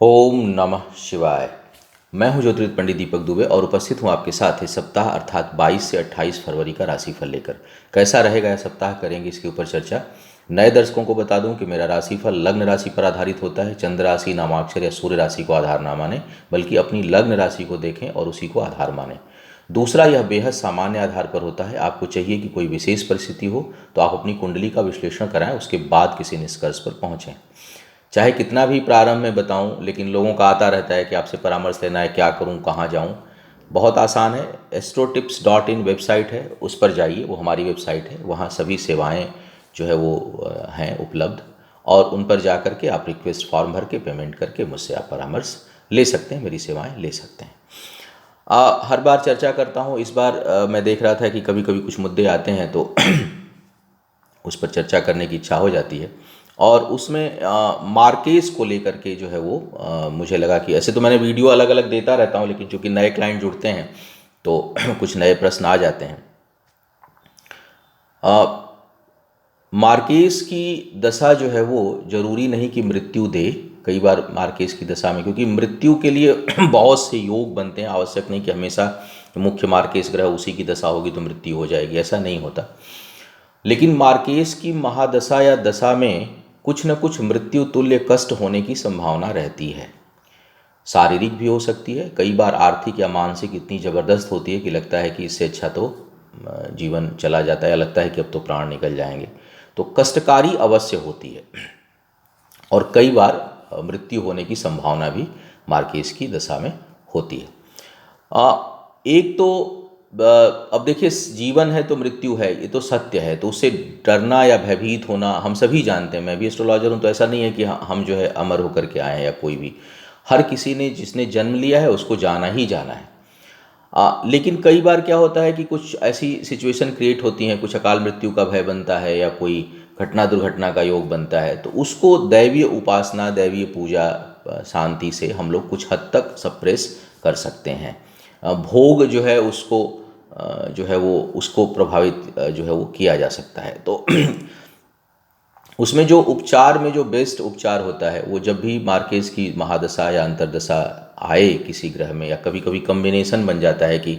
ओम नमः शिवाय। मैं हूं ज्योतिर्विद पंडित दीपक दुबे और उपस्थित हूं आपके साथ इस सप्ताह अर्थात 22 से 28 फरवरी का राशिफल लेकर। कैसा रहेगा यह सप्ताह, करेंगे इसके ऊपर चर्चा। नए दर्शकों को बता दूं कि मेरा राशिफल लग्न राशि पर आधारित होता है। चंद्र राशि, नामाक्षर या सूर्य राशि को आधार ना माने, बल्कि अपनी लग्न राशि को देखें और उसी को आधार माने। दूसरा, यह बेहद सामान्य आधार पर होता है। आपको चाहिए कि कोई विशेष परिस्थिति हो तो आप अपनी कुंडली का विश्लेषण कराएं, उसके बाद किसी निष्कर्ष पर पहुंचें। चाहे कितना भी प्रारंभ में बताऊं, लेकिन लोगों का आता रहता है कि आपसे परामर्श लेना है, क्या करूं, कहां जाऊं। बहुत आसान है, astrotips.in वेबसाइट है, उस पर जाइए। वो हमारी वेबसाइट है, वहां सभी सेवाएं जो है वो हैं उपलब्ध। और उन पर जा कर के आप रिक्वेस्ट फॉर्म भर के पेमेंट करके मुझसे आप परामर्श ले सकते हैं, मेरी सेवाएं ले सकते हैं। हर बार चर्चा करता हूं, इस बार मैं देख रहा था कि कभी कभी कुछ मुद्दे आते हैं तो उस पर चर्चा करने की इच्छा हो जाती है। और उसमें मार्केस को लेकर के जो है वो मुझे लगा कि ऐसे तो मैंने वीडियो अलग अलग देता रहता हूँ, लेकिन चूंकि नए क्लाइंट जुड़ते हैं तो कुछ नए प्रश्न आ जाते हैं। मार्केस की दशा जो है वो जरूरी नहीं कि मृत्यु दे। कई बार मार्केस की दशा में, क्योंकि मृत्यु के लिए बहुत से योग बनते हैं, आवश्यक नहीं कि हमेशा मुख्य मार्केस ग्रह उसी की दशा होगी तो मृत्यु हो जाएगी, ऐसा नहीं होता। लेकिन मार्केस की महादशा या दशा में कुछ न कुछ मृत्यु तुल्य कष्ट होने की संभावना रहती है। शारीरिक भी हो सकती है, कई बार आर्थिक या मानसिक इतनी ज़बरदस्त होती है कि लगता है कि इससे अच्छा तो जीवन चला जाता है, लगता है कि अब तो प्राण निकल जाएंगे। तो कष्टकारी अवश्य होती है और कई बार मृत्यु होने की संभावना भी मार्केस की दशा में होती है। एक तो अब देखिए, जीवन है तो मृत्यु है, ये तो सत्य है, तो उससे डरना या भयभीत होना हम सभी जानते हैं। मैं भी एस्ट्रोलॉजर हूँ, तो ऐसा नहीं है कि हम जो है अमर होकर के आए हैं, या कोई भी, हर किसी ने जिसने जन्म लिया है उसको जाना ही जाना है। लेकिन कई बार क्या होता है कि कुछ ऐसी सिचुएशन क्रिएट होती हैं, कुछ अकाल मृत्यु का भय बनता है या कोई घटना दुर्घटना का योग बनता है, तो उसको दैवीय उपासना, दैवीय पूजा, शांति से हम लोग कुछ हद तक सप्रेस कर सकते हैं। भोग जो है उसको जो है वो उसको प्रभावित जो है वो किया जा सकता है। तो उसमें जो उपचार में जो बेस्ट उपचार होता है, वो जब भी मार्केस की महादशा या अंतर्दशा आए किसी ग्रह में, या कभी कभी कम्बिनेशन बन जाता है कि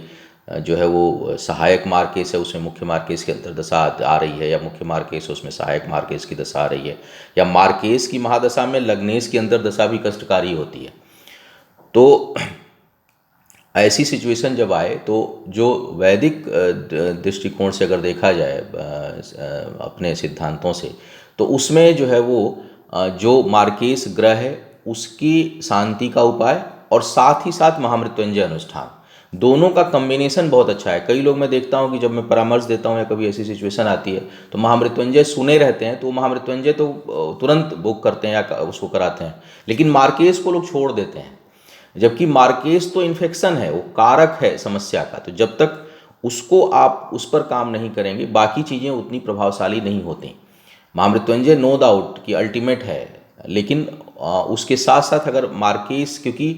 जो है वो सहायक मार्केस है, उसमें मुख्य मार्केस की अंतर्दशा आ रही है, या मुख्य मार्केस उसमें सहायक मार्केस की दशा आ रही है, या मार्केस की महादशा में लग्नेश की अंतर्दशा भी कष्टकारी होती है। तो ऐसी सिचुएशन जब आए तो जो वैदिक दृष्टिकोण से अगर देखा जाए अपने सिद्धांतों से, तो उसमें जो है वो जो मार्केस ग्रह है उसकी शांति का उपाय और साथ ही साथ महामृत्युंजय अनुष्ठान, दोनों का कम्बिनेशन बहुत अच्छा है। कई लोग मैं देखता हूँ कि जब मैं परामर्श देता हूँ या कभी ऐसी सिचुएशन आती है तो महामृत्युंजय सुने रहते हैं, तो महामृत्युंजय तो तुरंत बुक करते हैं या उसको कराते हैं, लेकिन मार्केस को लोग छोड़ देते हैं। जबकि मार्केस तो इन्फेक्शन है, वो कारक है समस्या का, तो जब तक उसको आप उस पर काम नहीं करेंगे बाकी चीज़ें उतनी प्रभावशाली नहीं होती। महामृत्युंजय नो डाउट कि अल्टीमेट है, लेकिन उसके साथ साथ अगर मार्केस, क्योंकि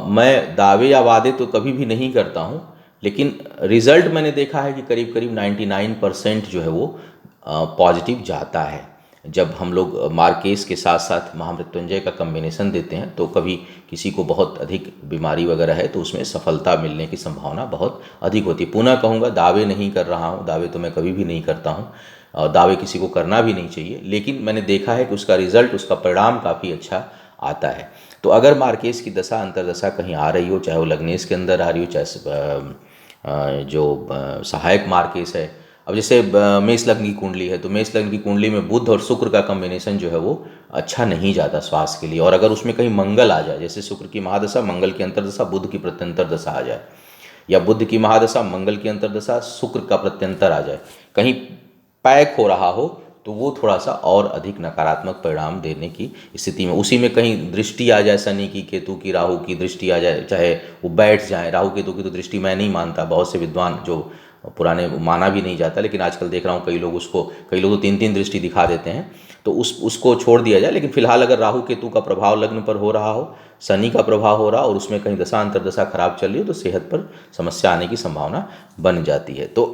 मैं दावे या वादे तो कभी भी नहीं करता हूँ, लेकिन रिजल्ट मैंने देखा है कि करीब करीब 99% जो है वो पॉजिटिव जाता है। जब हम लोग मार्केस के साथ साथ महामृत्युंजय का कम्बिनेशन देते हैं, तो कभी किसी को बहुत अधिक बीमारी वगैरह है तो उसमें सफलता मिलने की संभावना बहुत अधिक होती है। पुनः कहूँगा, दावे नहीं कर रहा हूँ, दावे तो मैं कभी भी नहीं करता हूँ, और दावे किसी को करना भी नहीं चाहिए, लेकिन मैंने देखा है कि उसका रिजल्ट, उसका परिणाम काफ़ी अच्छा आता है। तो अगर मार्केस की दशा अंतर्दशा कहीं आ रही हो, चाहे वो लग्नेश के अंदर आ रही हो, चाहे जो सहायक मार्केस है, अब जैसे मेष लग्न की कुंडली है, तो मेष लग्न की कुंडली में बुध और शुक्र का कॉम्बिनेशन जो है वो अच्छा नहीं जाता स्वास्थ्य के लिए। और अगर उसमें कहीं मंगल आ जाए, जैसे शुक्र की महादशा मंगल की अंतर्दशा बुध की प्रत्यंतर दशा आ जाए, या बुध की महादशा मंगल की अंतर्दशा शुक्र का प्रत्यंतर आ जाए, कहीं पैक हो रहा हो, तो वो थोड़ा सा और अधिक नकारात्मक परिणाम देने की स्थिति में, उसी में कहीं दृष्टि आ जाए, शनि की, केतु की, राहु की दृष्टि आ जाए, चाहे वो बैठ जाए। राहु केतु की तो दृष्टि मैं नहीं मानता, बहुत से विद्वान जो पुराने माना भी नहीं जाता, लेकिन आजकल देख रहा हूँ कई लोग तो 3-3 दृष्टि दिखा देते हैं, तो उसको छोड़ दिया जाए। लेकिन फिलहाल अगर राहु केतु का प्रभाव लग्न पर हो रहा हो, शनि का प्रभाव हो रहा और उसमें कहीं दशा अंतर्दशा खराब चल रही हो, तो सेहत पर समस्या आने की संभावना बन जाती है। तो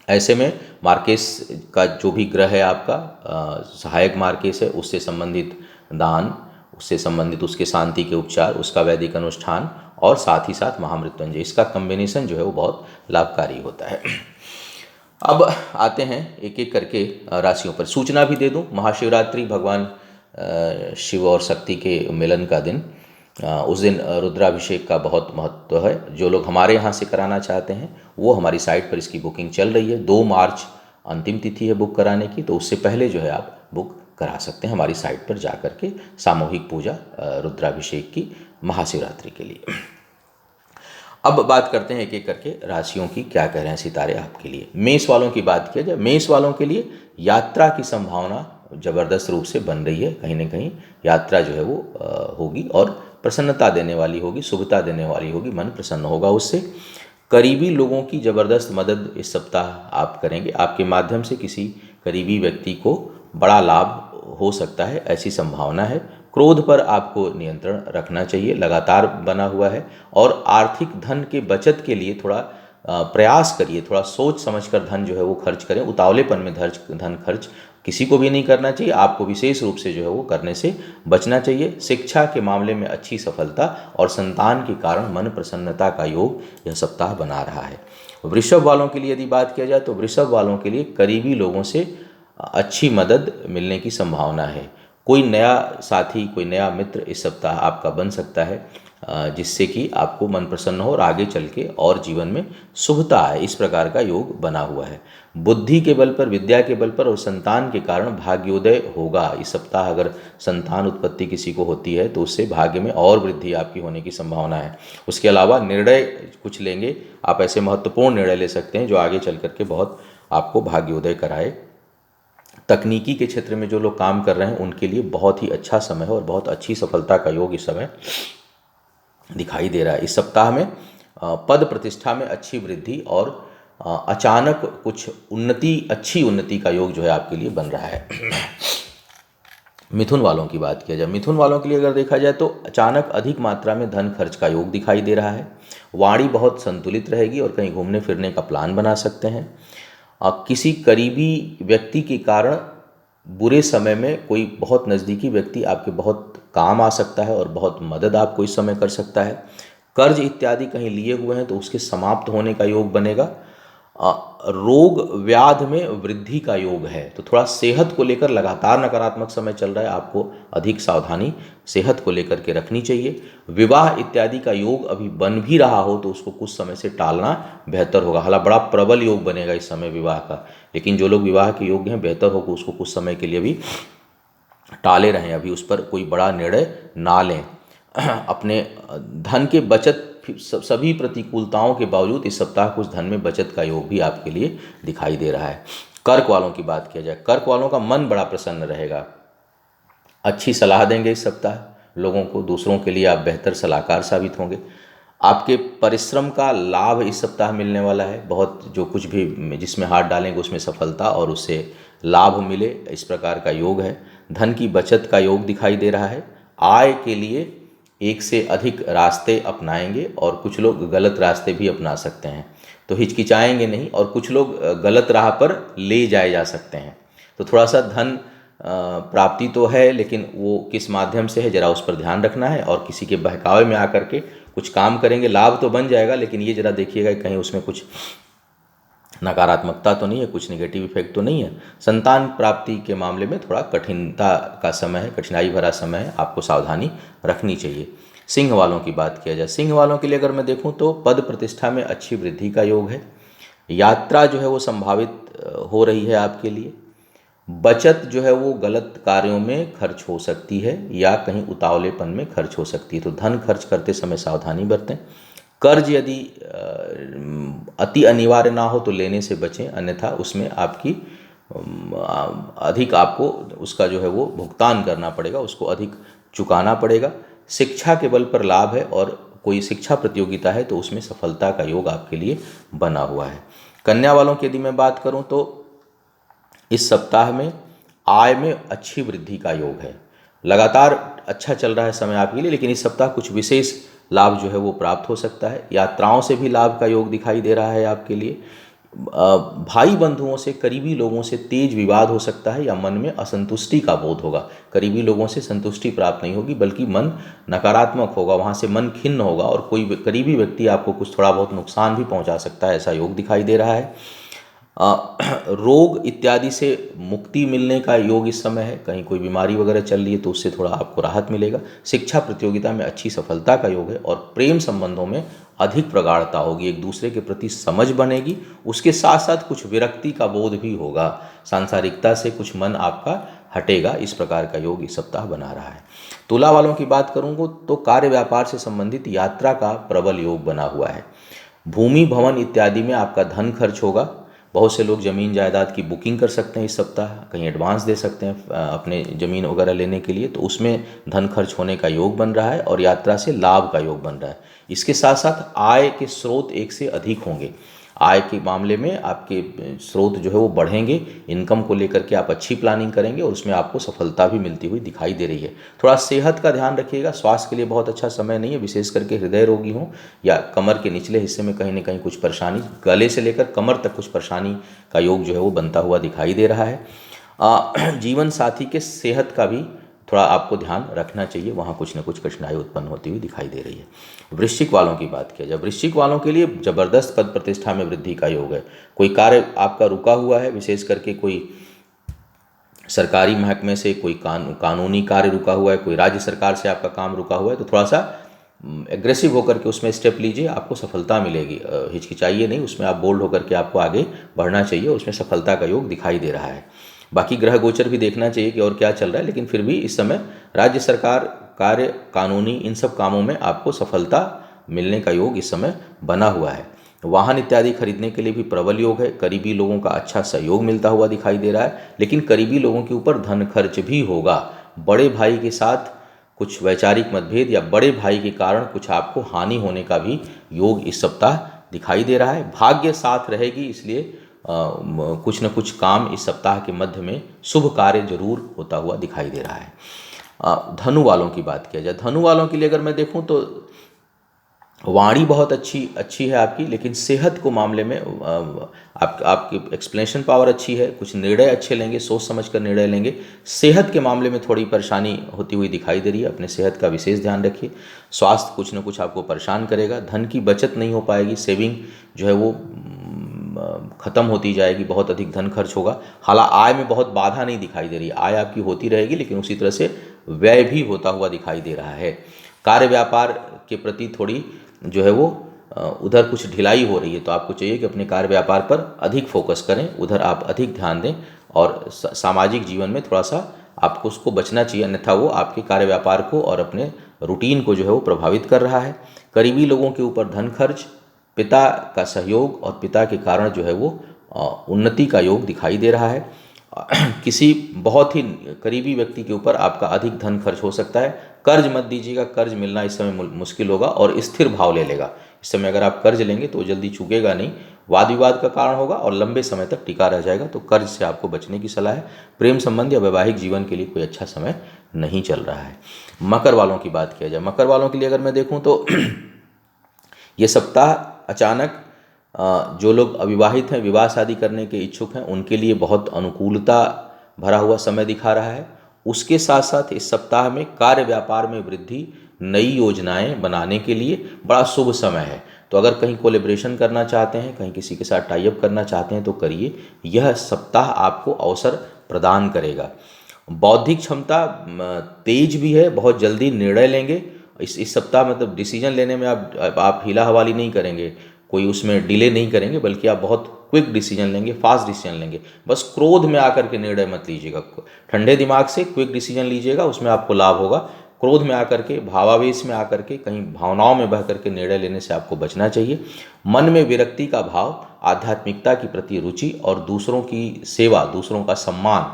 ऐसे में मार्केस का जो भी ग्रह है आपका सहायक मार्केस है, उससे संबंधित दान, उससे संबंधित उसके शांति के उपचार, उसका वैदिक अनुष्ठान और साथ ही साथ महामृत्युंजय, इसका कम्बिनेशन जो है वो बहुत लाभकारी होता है। अब आते हैं एक एक करके राशियों पर। सूचना भी दे दूं, महाशिवरात्रि भगवान शिव और शक्ति के मिलन का दिन, उस दिन रुद्राभिषेक का बहुत महत्व है। जो लोग हमारे यहाँ से कराना चाहते हैं वो हमारी साइट पर इसकी बुकिंग चल रही है। 2 मार्च अंतिम तिथि है बुक कराने की, तो उससे पहले जो है आप बुक करा सकते हैं हमारी साइट पर जा कर के सामूहिक पूजा रुद्राभिषेक की महाशिवरात्रि के लिए। अब बात करते हैं एक एक करके राशियों की, क्या कह रहे हैं सितारे आपके लिए। मेष वालों की बात किया जाए, मेष वालों के लिए यात्रा की संभावना ज़बरदस्त रूप से बन रही है। कहीं ना कहीं यात्रा जो है वो होगी और प्रसन्नता देने वाली होगी, शुभता देने वाली होगी, मन प्रसन्न होगा उससे। करीबी लोगों की ज़बरदस्त मदद इस सप्ताह आप करेंगे। आपके माध्यम से किसी करीबी व्यक्ति को बड़ा लाभ हो सकता है, ऐसी संभावना है। क्रोध पर आपको नियंत्रण रखना चाहिए, लगातार बना हुआ है। और आर्थिक धन के बचत के लिए थोड़ा प्रयास करिए, थोड़ा सोच समझकर धन जो है वो खर्च करें। उतावलेपन में धन खर्च किसी को भी नहीं करना चाहिए, आपको विशेष रूप से जो है वो करने से बचना चाहिए। शिक्षा के मामले में अच्छी सफलता और संतान के कारण मन प्रसन्नता का योग यह सप्ताह बना रहा है। वृषभ वालों के लिए यदि बात किया जाए तो वृषभ वालों के लिए करीबी लोगों से अच्छी मदद मिलने की संभावना है। कोई नया साथी, कोई नया मित्र इस सप्ताह आपका बन सकता है, जिससे कि आपको मन प्रसन्न हो और आगे चल के और जीवन में शुभता आए, इस प्रकार का योग बना हुआ है। बुद्धि के बल पर, विद्या के बल पर और संतान के कारण भाग्योदय होगा इस सप्ताह। अगर संतान उत्पत्ति किसी को होती है तो उससे भाग्य में और वृद्धि आपकी होने की संभावना है। उसके अलावा निर्णय कुछ लेंगे आप, ऐसे महत्वपूर्ण निर्णय ले सकते हैं जो आगे चल करके बहुत आपको भाग्योदय कराए। तकनीकी के क्षेत्र में जो लोग काम कर रहे हैं उनके लिए बहुत ही अच्छा समय है और बहुत अच्छी सफलता का योग इस समय दिखाई दे रहा है। इस सप्ताह में पद प्रतिष्ठा में अच्छी वृद्धि और अचानक कुछ उन्नति, अच्छी उन्नति का योग जो है आपके लिए बन रहा है। मिथुन वालों की बात किया जाए, मिथुन वालों के लिए अगर देखा जाए तो अचानक अधिक मात्रा में धन खर्च का योग दिखाई दे रहा है। वाणी बहुत संतुलित रहेगी और कहीं घूमने फिरने का प्लान बना सकते हैं। किसी करीबी व्यक्ति के कारण बुरे समय में कोई बहुत नज़दीकी व्यक्ति आपके बहुत काम आ सकता है और बहुत मदद आपको इस समय कर सकता है। कर्ज इत्यादि कहीं लिए हुए हैं तो उसके समाप्त होने का योग बनेगा। रोग व्याध में वृद्धि का योग है, तो थोड़ा सेहत को लेकर लगातार नकारात्मक समय चल रहा है, आपको अधिक सावधानी सेहत को लेकर के रखनी चाहिए। विवाह इत्यादि का योग अभी बन भी रहा हो तो उसको कुछ समय से टालना बेहतर होगा। हालांकि बड़ा प्रबल योग बनेगा इस समय विवाह का, लेकिन जो लोग विवाह के योग्य हैं बेहतर होगा उसको कुछ समय के लिए भी टाले रहें, अभी उस पर कोई बड़ा निर्णय ना लें। अपने धन के बचत, सभी प्रतिकूलताओं के बावजूद इस सप्ताह कुछ धन में बचत का योग भी आपके लिए दिखाई दे रहा है। कर्क वालों की बात किया जाए, कर्क वालों का मन बड़ा प्रसन्न रहेगा, अच्छी सलाह देंगे इस सप्ताह लोगों को, दूसरों के लिए आप बेहतर सलाहकार साबित होंगे। आपके परिश्रम का लाभ इस सप्ताह मिलने वाला है, बहुत जो कुछ भी जिसमें हाथ डालेंगे उसमें सफलता और उससे लाभ मिले, इस प्रकार का योग है। धन की बचत का योग दिखाई दे रहा है। आय के लिए एक से अधिक रास्ते अपनाएंगे और कुछ लोग गलत रास्ते भी अपना सकते हैं, तो हिचकिचाएंगे नहीं और कुछ लोग गलत राह पर ले जाए जा सकते हैं। तो थोड़ा सा धन प्राप्ति तो है, लेकिन वो किस माध्यम से है जरा उस पर ध्यान रखना है। और किसी के बहकावे में आकर के कुछ काम करेंगे, लाभ तो बन जाएगा लेकिन ये जरा देखिएगा कहीं उसमें कुछ नकारात्मकता तो नहीं है, कुछ नेगेटिव इफेक्ट तो नहीं है। संतान प्राप्ति के मामले में थोड़ा कठिनता का समय है, कठिनाई भरा समय है, आपको सावधानी रखनी चाहिए। सिंह वालों की बात किया जाए, सिंह वालों के लिए अगर मैं देखूं तो पद प्रतिष्ठा में अच्छी वृद्धि का योग है। यात्रा जो है वो संभावित हो रही है आपके लिए। बचत जो है वो गलत कार्यों में खर्च हो सकती है या कहीं उतावलेपन में खर्च हो सकती है, तो धन खर्च करते समय सावधानी बरतें। कर्ज यदि अति अनिवार्य ना हो तो लेने से बचें, अन्यथा उसमें आपकी अधिक आपको उसका जो है वो भुगतान करना पड़ेगा, उसको अधिक चुकाना पड़ेगा। शिक्षा के बल पर लाभ है और कोई शिक्षा प्रतियोगिता है तो उसमें सफलता का योग आपके लिए बना हुआ है। कन्या वालों की यदि मैं बात करूं तो इस सप्ताह में आय में अच्छी वृद्धि का योग है। लगातार अच्छा चल रहा है समय आपके लिए, लेकिन इस सप्ताह कुछ विशेष लाभ जो है वो प्राप्त हो सकता है। यात्राओं से भी लाभ का योग दिखाई दे रहा है आपके लिए। भाई बंधुओं से, करीबी लोगों से तेज विवाद हो सकता है या मन में असंतुष्टि का बोध होगा। करीबी लोगों से संतुष्टि प्राप्त नहीं होगी बल्कि मन नकारात्मक होगा, वहाँ से मन खिन्न होगा और कोई करीबी व्यक्ति आपको कुछ थोड़ा बहुत नुकसान भी पहुँचा सकता है, ऐसा योग दिखाई दे रहा है। रोग इत्यादि से मुक्ति मिलने का योग इस समय है। कहीं कोई बीमारी वगैरह चल रही है तो उससे थोड़ा आपको राहत मिलेगा। शिक्षा प्रतियोगिता में अच्छी सफलता का योग है और प्रेम संबंधों में अधिक प्रगाढ़ता होगी, एक दूसरे के प्रति समझ बनेगी। उसके साथ साथ कुछ विरक्ति का बोध भी होगा, सांसारिकता से कुछ मन आपका हटेगा। इस प्रकार का योग इस सप्ताह बना रहा है। तुला वालों की बात करूँगा तो कार्य व्यापार से संबंधित यात्रा का प्रबल योग बना हुआ है। भूमि भवन इत्यादि में आपका धन खर्च होगा। बहुत से लोग ज़मीन जायदाद की बुकिंग कर सकते हैं इस सप्ताह, कहीं एडवांस दे सकते हैं अपने ज़मीन वगैरह लेने के लिए, तो उसमें धन खर्च होने का योग बन रहा है और यात्रा से लाभ का योग बन रहा है। इसके साथ साथ आय के स्रोत एक से अधिक होंगे। आय के मामले में आपके स्रोत जो है वो बढ़ेंगे। इनकम को लेकर के आप अच्छी प्लानिंग करेंगे और उसमें आपको सफलता भी मिलती हुई दिखाई दे रही है। थोड़ा सेहत का ध्यान रखिएगा, स्वास्थ्य के लिए बहुत अच्छा समय नहीं है, विशेष करके हृदय रोगी हों या कमर के निचले हिस्से में कहीं ना कहीं कुछ परेशानी, गले से लेकर कमर तक कुछ परेशानी का योग जो है वो बनता हुआ दिखाई दे रहा है। जीवन साथी के सेहत का भी थोड़ा आपको ध्यान रखना चाहिए, वहाँ कुछ न कुछ कठिनाई उत्पन्न होती हुई दिखाई दे रही है। वृश्चिक वालों की बात किया जाए, वृश्चिक वालों के लिए जबरदस्त पद प्रतिष्ठा में वृद्धि का योग है। कोई कार्य आपका रुका हुआ है, विशेष करके कोई सरकारी महकमे से कोई कानूनी कार्य रुका हुआ है, कोई राज्य सरकार से आपका काम रुका हुआ है, तो थोड़ा सा एग्रेसिव होकर के उसमें स्टेप लीजिए, आपको सफलता मिलेगी। हिचकिचाइए नहीं, उसमें आप बोल्ड होकर के आपको आगे बढ़ना चाहिए, उसमें सफलता का योग दिखाई दे रहा है। बाकी ग्रह गोचर भी देखना चाहिए कि और क्या चल रहा है, लेकिन फिर भी इस समय राज्य सरकार, कार्य, कानूनी, इन सब कामों में आपको सफलता मिलने का योग इस समय बना हुआ है। वाहन इत्यादि खरीदने के लिए भी प्रबल योग है। करीबी लोगों का अच्छा सहयोग मिलता हुआ दिखाई दे रहा है, लेकिन करीबी लोगों के ऊपर धन खर्च भी होगा। बड़े भाई के साथ कुछ वैचारिक मतभेद या बड़े भाई के कारण कुछ आपको हानि होने का भी योग इस सप्ताह दिखाई दे रहा है। भाग्य साथ रहेगी, इसलिए कुछ न कुछ काम इस सप्ताह के मध्य में शुभ कार्य जरूर होता हुआ दिखाई दे रहा है। धनु वालों की बात किया जाए, धनु वालों के लिए अगर मैं देखूं तो वाणी बहुत अच्छी है आपकी, लेकिन सेहत को मामले में आपकी एक्सप्लेनेशन पावर अच्छी है, कुछ निर्णय अच्छे लेंगे, सोच समझ कर निर्णय लेंगे। सेहत के मामले में थोड़ी परेशानी होती हुई दिखाई दे रही है, अपने सेहत का विशेष ध्यान रखिए। स्वास्थ्य कुछ न कुछ आपको परेशान करेगा। धन की बचत नहीं हो पाएगी, सेविंग जो है वो खत्म होती जाएगी, बहुत अधिक धन खर्च होगा। हालांकि आय में बहुत बाधा नहीं दिखाई दे रही, आय आपकी होती रहेगी, लेकिन उसी तरह से व्यय भी होता हुआ दिखाई दे रहा है। कार्य व्यापार के प्रति थोड़ी जो है वो उधर कुछ ढिलाई हो रही है, तो आपको चाहिए कि अपने कार्य व्यापार पर अधिक फोकस करें, उधर आप अधिक ध्यान दें और सामाजिक जीवन में थोड़ा सा आपको उसको बचना चाहिए, अन्यथा वो आपके कार्य व्यापार को और अपने रूटीन को जो है वो प्रभावित कर रहा है। करीबी लोगों के ऊपर धन खर्च, पिता का सहयोग और पिता के कारण जो है वो उन्नति का योग दिखाई दे रहा है। किसी बहुत ही करीबी व्यक्ति के ऊपर आपका अधिक धन खर्च हो सकता है। कर्ज मत दीजिएगा, कर्ज मिलना इस समय मुश्किल होगा और स्थिर भाव ले लेगा। इस समय अगर आप कर्ज लेंगे तो जल्दी चूकेगा नहीं, वाद विवाद का कारण होगा और लंबे समय तक टिका रह जाएगा, तो कर्ज से आपको बचने की सलाह है। प्रेम संबंध या वैवाहिक जीवन के लिए कोई अच्छा समय नहीं चल रहा है। मकर वालों की बात किया जाए, मकर वालों के लिए अगर मैं देखूँ तो ये सप्ताह अचानक जो लोग अविवाहित हैं, विवाह शादी करने के इच्छुक हैं, उनके लिए बहुत अनुकूलता भरा हुआ समय दिखा रहा है। उसके साथ साथ इस सप्ताह में कार्य व्यापार में वृद्धि, नई योजनाएं बनाने के लिए बड़ा शुभ समय है। तो अगर कहीं कोलेब्रेशन करना चाहते हैं, कहीं किसी के साथ टाई अप करना चाहते हैं तो करिए, यह सप्ताह आपको अवसर प्रदान करेगा। बौद्धिक क्षमता तेज भी है, बहुत जल्दी निर्णय लेंगे इस सप्ताह। मतलब डिसीजन लेने में आप हिला हवाली नहीं करेंगे, कोई उसमें डिले नहीं करेंगे, बल्कि आप बहुत क्विक डिसीजन लेंगे, फास्ट डिसीजन लेंगे। बस क्रोध में आकर के निर्णय मत लीजिएगा, ठंडे दिमाग से क्विक डिसीजन लीजिएगा, उसमें आपको लाभ होगा। क्रोध में आकर के, भावावेश में आकर के, कहीं भावनाओं में बह करके निर्णय लेने से आपको बचना चाहिए। मन में विरक्ति का भाव, आध्यात्मिकता की प्रति रुचि और दूसरों की सेवा, दूसरों का सम्मान,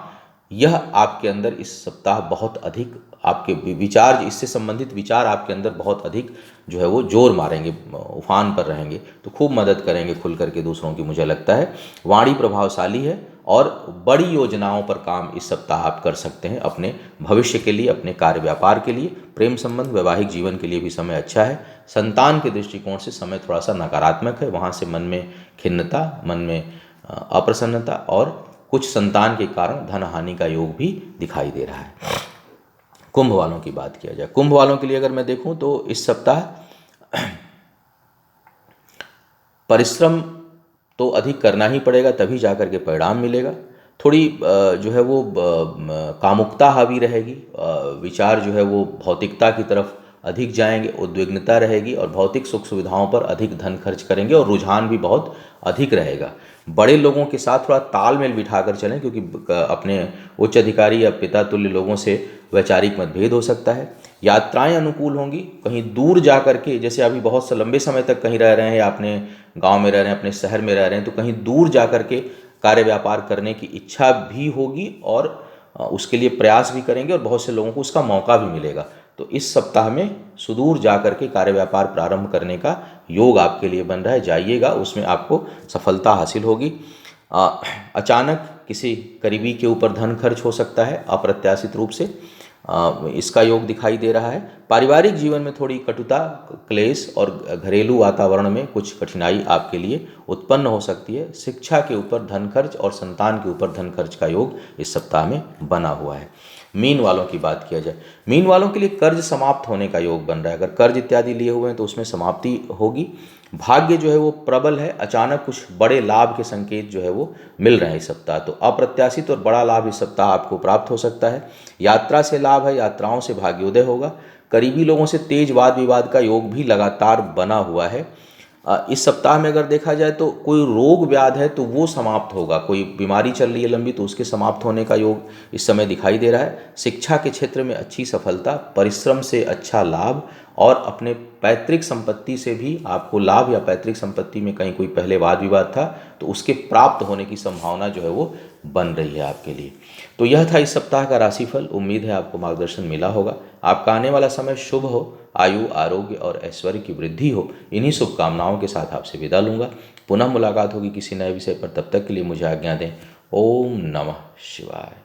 यह आपके अंदर इस सप्ताह बहुत अधिक, आपके विचार, इससे संबंधित विचार आपके अंदर बहुत अधिक जो है वो जोर मारेंगे, उफान पर रहेंगे, तो खूब मदद करेंगे खुल करके दूसरों की, मुझे लगता है। वाणी प्रभावशाली है और बड़ी योजनाओं पर काम इस सप्ताह आप कर सकते हैं अपने भविष्य के लिए, अपने कार्य व्यापार के लिए। प्रेम संबंध, वैवाहिक जीवन के लिए भी समय अच्छा है। संतान के दृष्टिकोण से समय थोड़ा सा नकारात्मक है, वहाँ से मन में खिन्नता, मन में अप्रसन्नता और कुछ संतान के कारण धन हानि का योग भी दिखाई दे रहा है। कुंभ वालों की बात किया जाए, कुंभ वालों के लिए अगर मैं देखूं तो इस सप्ताह परिश्रम तो अधिक करना ही पड़ेगा, तभी जाकर के परिणाम मिलेगा। थोड़ी जो है वो कामुकता हावी रहेगी, विचार जो है वो भौतिकता की तरफ अधिक जाएंगे, उद्विग्नता रहेगी और भौतिक सुख सुविधाओं पर अधिक धन खर्च करेंगे और रुझान भी बहुत अधिक रहेगा। बड़े लोगों के साथ थोड़ा तालमेल बिठाकर चलें, क्योंकि अपने उच्च अधिकारी या पिता तुल्य लोगों से वैचारिक मतभेद हो सकता है। यात्राएं अनुकूल होंगी, कहीं दूर जा कर के, जैसे अभी बहुत से लंबे समय तक कहीं रह रहे हैं या अपने गांव में रह रहे हैं, अपने शहर में रह रहे हैं, तो कहीं दूर जा कर के कार्य व्यापार करने की इच्छा भी होगी और उसके लिए प्रयास भी करेंगे और बहुत से लोगों को उसका मौका भी मिलेगा। तो इस सप्ताह में सुदूर जा कर के कार्य व्यापार प्रारंभ करने का योग आपके लिए बन रहा है, जाइएगा, उसमें आपको सफलता हासिल होगी। अचानक किसी करीबी के ऊपर धन खर्च हो सकता है अप्रत्याशित रूप से, इसका योग दिखाई दे रहा है। पारिवारिक जीवन में थोड़ी कटुता, क्लेश और घरेलू वातावरण में कुछ कठिनाई आपके लिए उत्पन्न हो सकती है। शिक्षा के ऊपर धन खर्च और संतान के ऊपर धन खर्च का योग इस सप्ताह में बना हुआ है। मीन वालों की बात किया जाए, मीन वालों के लिए कर्ज समाप्त होने का योग बन रहा है। अगर कर्ज इत्यादि लिए हुए हैं तो उसमें समाप्ति होगी। भाग्य जो है वो प्रबल है, अचानक कुछ बड़े लाभ के संकेत जो है वो मिल रहे हैं इस सप्ताह। तो अप्रत्याशित और बड़ा लाभ इस सप्ताह आपको प्राप्त हो सकता है। यात्रा से लाभ है, यात्राओं से भाग्योदय होगा। करीबी लोगों से तेज वाद विवाद का योग भी लगातार बना हुआ है। इस सप्ताह में अगर देखा जाए तो कोई रोग व्याध है तो वो समाप्त होगा, कोई बीमारी चल रही है लंबी तो उसके समाप्त होने का योग इस समय दिखाई दे रहा है। शिक्षा के क्षेत्र में अच्छी सफलता, परिश्रम से अच्छा लाभ और अपने पैतृक संपत्ति से भी आपको लाभ, या पैतृक संपत्ति में कहीं कोई पहले वाद विवाद था तो उसके प्राप्त होने की संभावना जो है वो बन रही है आपके लिए। तो यह था इस सप्ताह का राशिफल। उम्मीद है आपको मार्गदर्शन मिला होगा। आपका आने वाला समय शुभ हो, आयु, आरोग्य और ऐश्वर्य की वृद्धि हो, इन्हीं शुभकामनाओं के साथ आपसे विदा लूँगा। पुनः मुलाकात होगी किसी नए विषय पर, तब तक के लिए मुझे आज्ञा दें। ओम नमः शिवाय।